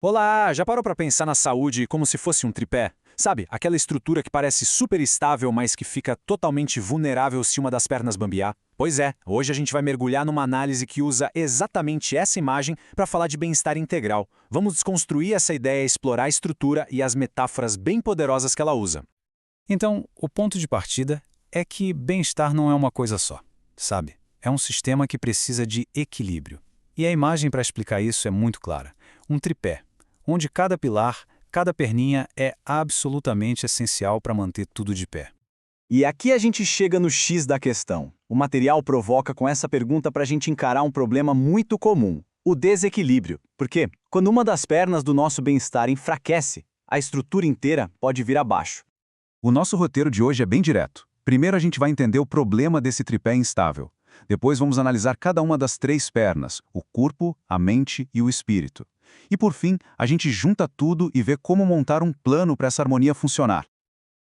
Olá, já parou para pensar na saúde como se fosse um tripé? Sabe, aquela estrutura que parece super estável, mas que fica totalmente vulnerável se uma das pernas bambear? Pois é, hoje a gente vai mergulhar numa análise que usa exatamente essa imagem para falar de bem-estar integral. Vamos desconstruir essa ideia, explorar a estrutura e as metáforas bem poderosas que ela usa. Então, o ponto de partida é que bem-estar não é uma coisa só, sabe? É um sistema que precisa de equilíbrio. E a imagem para explicar isso é muito clara. Um tripé, onde cada pilar, cada perninha é absolutamente essencial para manter tudo de pé. E aqui a gente chega no X da questão. O material provoca com essa pergunta para a gente encarar um problema muito comum, o desequilíbrio. Porque quando uma das pernas do nosso bem-estar enfraquece, a estrutura inteira pode vir abaixo. O nosso roteiro de hoje é bem direto. Primeiro a gente vai entender o problema desse tripé instável. Depois vamos analisar cada uma das três pernas, o corpo, a mente e o espírito. E por fim, a gente junta tudo e vê como montar um plano para essa harmonia funcionar.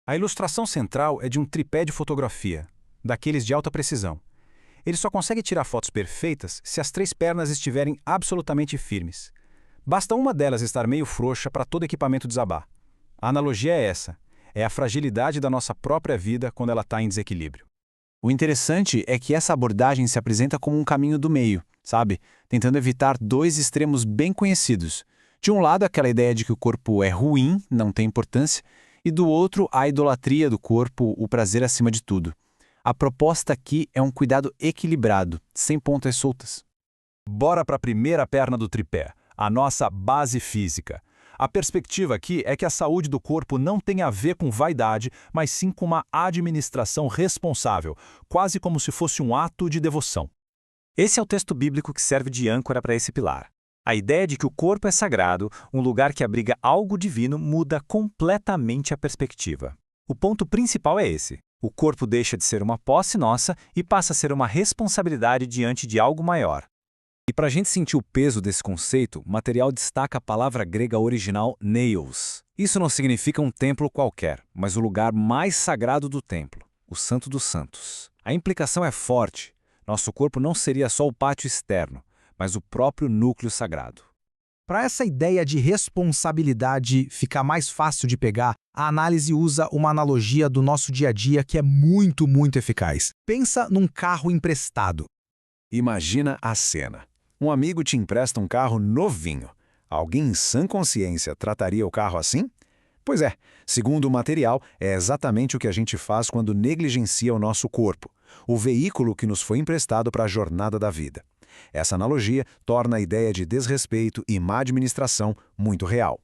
A ilustração central é de um tripé de fotografia, daqueles de alta precisão. Ele só consegue tirar fotos perfeitas se as três pernas estiverem absolutamente firmes. Basta uma delas estar meio frouxa para todo equipamento desabar. A analogia é essa. É a fragilidade da nossa própria vida quando ela está em desequilíbrio. O interessante é que essa abordagem se apresenta como um caminho do meio, sabe? Tentando evitar dois extremos bem conhecidos. De um lado, aquela ideia de que o corpo é ruim, não tem importância, e do outro, a idolatria do corpo, o prazer acima de tudo. A proposta aqui é um cuidado equilibrado, sem pontas soltas. Bora para a primeira perna do tripé, a nossa base física. A perspectiva aqui é que a saúde do corpo não tem a ver com vaidade, mas sim com uma administração responsável, quase como se fosse um ato de devoção. Esse é o texto bíblico que serve de âncora para esse pilar. A ideia de que o corpo é sagrado, um lugar que abriga algo divino, muda completamente a perspectiva. O ponto principal é esse. O corpo deixa de ser uma posse nossa e passa a ser uma responsabilidade diante de algo maior. E para a gente sentir o peso desse conceito, o material destaca a palavra grega original naos. Isso não significa um templo qualquer, mas o lugar mais sagrado do templo, o Santo dos Santos. A implicação é forte. Nosso corpo não seria só o pátio externo, mas o próprio núcleo sagrado. Para essa ideia de responsabilidade ficar mais fácil de pegar, a análise usa uma analogia do nosso dia a dia que é muito eficaz. Pensa num carro emprestado. Imagina a cena. Um amigo te empresta um carro novinho. Alguém em sã consciência trataria o carro assim? Pois é, segundo o material, é exatamente o que a gente faz quando negligencia o nosso corpo, o veículo que nos foi emprestado para a jornada da vida. Essa analogia torna a ideia de desrespeito e má administração muito real.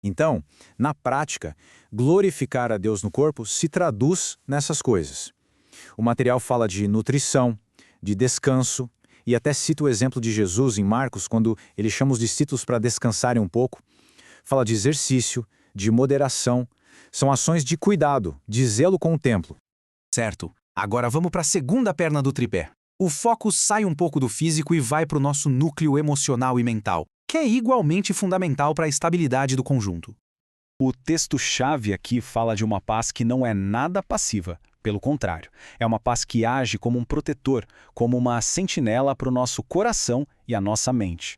Então, na prática, glorificar a Deus no corpo se traduz nessas coisas. O material fala de nutrição, de descanso, e até cita o exemplo de Jesus em Marcos, quando ele chama os discípulos para descansarem um pouco. Fala de exercício, de moderação. São ações de cuidado, de zelo com o templo. Certo. Agora vamos para a segunda perna do tripé. O foco sai um pouco do físico e vai para o nosso núcleo emocional e mental, que é igualmente fundamental para a estabilidade do conjunto. O texto-chave aqui fala de uma paz que não é nada passiva. Pelo contrário, é uma paz que age como um protetor, como uma sentinela para o nosso coração e a nossa mente.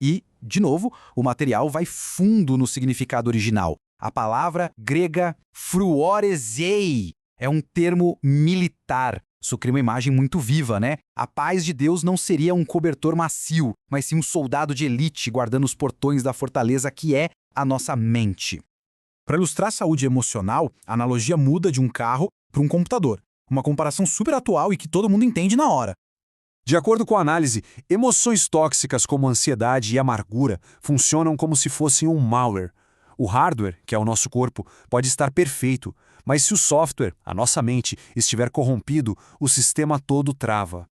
E, de novo, o material vai fundo no significado original. A palavra grega phruorezei é um termo militar. Isso cria uma imagem muito viva, né? A paz de Deus não seria um cobertor macio, mas sim um soldado de elite guardando os portões da fortaleza que é a nossa mente. Para ilustrar a saúde emocional, a analogia muda de um carro para um computador. Uma comparação super atual e que todo mundo entende na hora. De acordo com a análise, emoções tóxicas como ansiedade e amargura funcionam como se fossem um malware. O hardware, que é o nosso corpo, pode estar perfeito, mas se o software, a nossa mente, estiver corrompido, o sistema todo trava.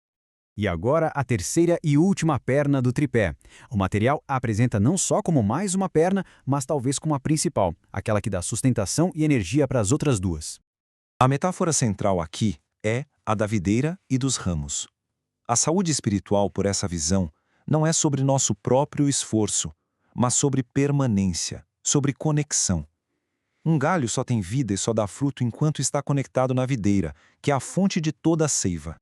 E agora a terceira e última perna do tripé. O material apresenta não só como mais uma perna, mas talvez como a principal, aquela que dá sustentação e energia para as outras duas. A metáfora central aqui é a da videira e dos ramos. A saúde espiritual, por essa visão, não é sobre nosso próprio esforço, mas sobre permanência, sobre conexão. Um galho só tem vida e só dá fruto enquanto está conectado na videira, que é a fonte de toda a seiva.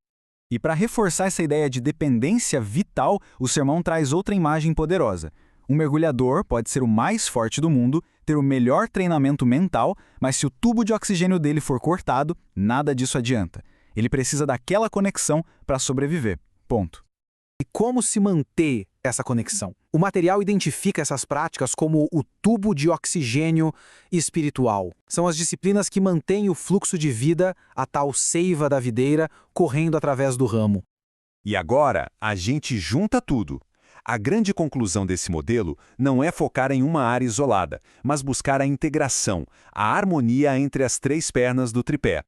E para reforçar essa ideia de dependência vital, o sermão traz outra imagem poderosa. Um mergulhador pode ser o mais forte do mundo, ter o melhor treinamento mental, mas se o tubo de oxigênio dele for cortado, nada disso adianta. Ele precisa daquela conexão para sobreviver. Ponto. E como se manter essa conexão? O material identifica essas práticas como o tubo de oxigênio espiritual. São as disciplinas que mantêm o fluxo de vida, a tal seiva da videira, correndo através do ramo. E agora, a gente junta tudo. A grande conclusão desse modelo não é focar em uma área isolada, mas buscar a integração, a harmonia entre as três pernas do tripé.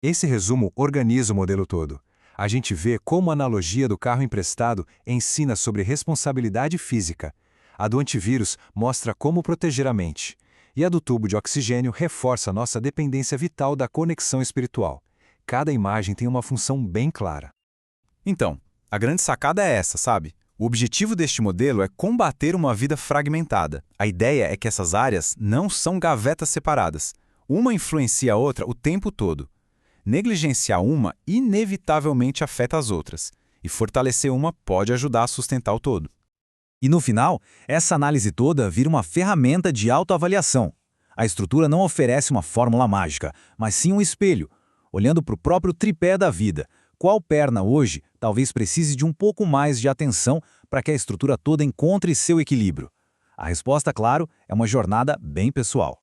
Esse resumo organiza o modelo todo. A gente vê como a analogia do carro emprestado ensina sobre responsabilidade física. A do antivírus mostra como proteger a mente. E a do tubo de oxigênio reforça a nossa dependência vital da conexão espiritual. Cada imagem tem uma função bem clara. Então, a grande sacada é essa, sabe? O objetivo deste modelo é combater uma vida fragmentada. A ideia é que essas áreas não são gavetas separadas. Uma influencia a outra o tempo todo. Negligenciar uma inevitavelmente afeta as outras, e fortalecer uma pode ajudar a sustentar o todo. E no final, essa análise toda vira uma ferramenta de autoavaliação. A estrutura não oferece uma fórmula mágica, mas sim um espelho, olhando para o próprio tripé da vida. Qual perna hoje talvez precise de um pouco mais de atenção para que a estrutura toda encontre seu equilíbrio? A resposta, claro, é uma jornada bem pessoal.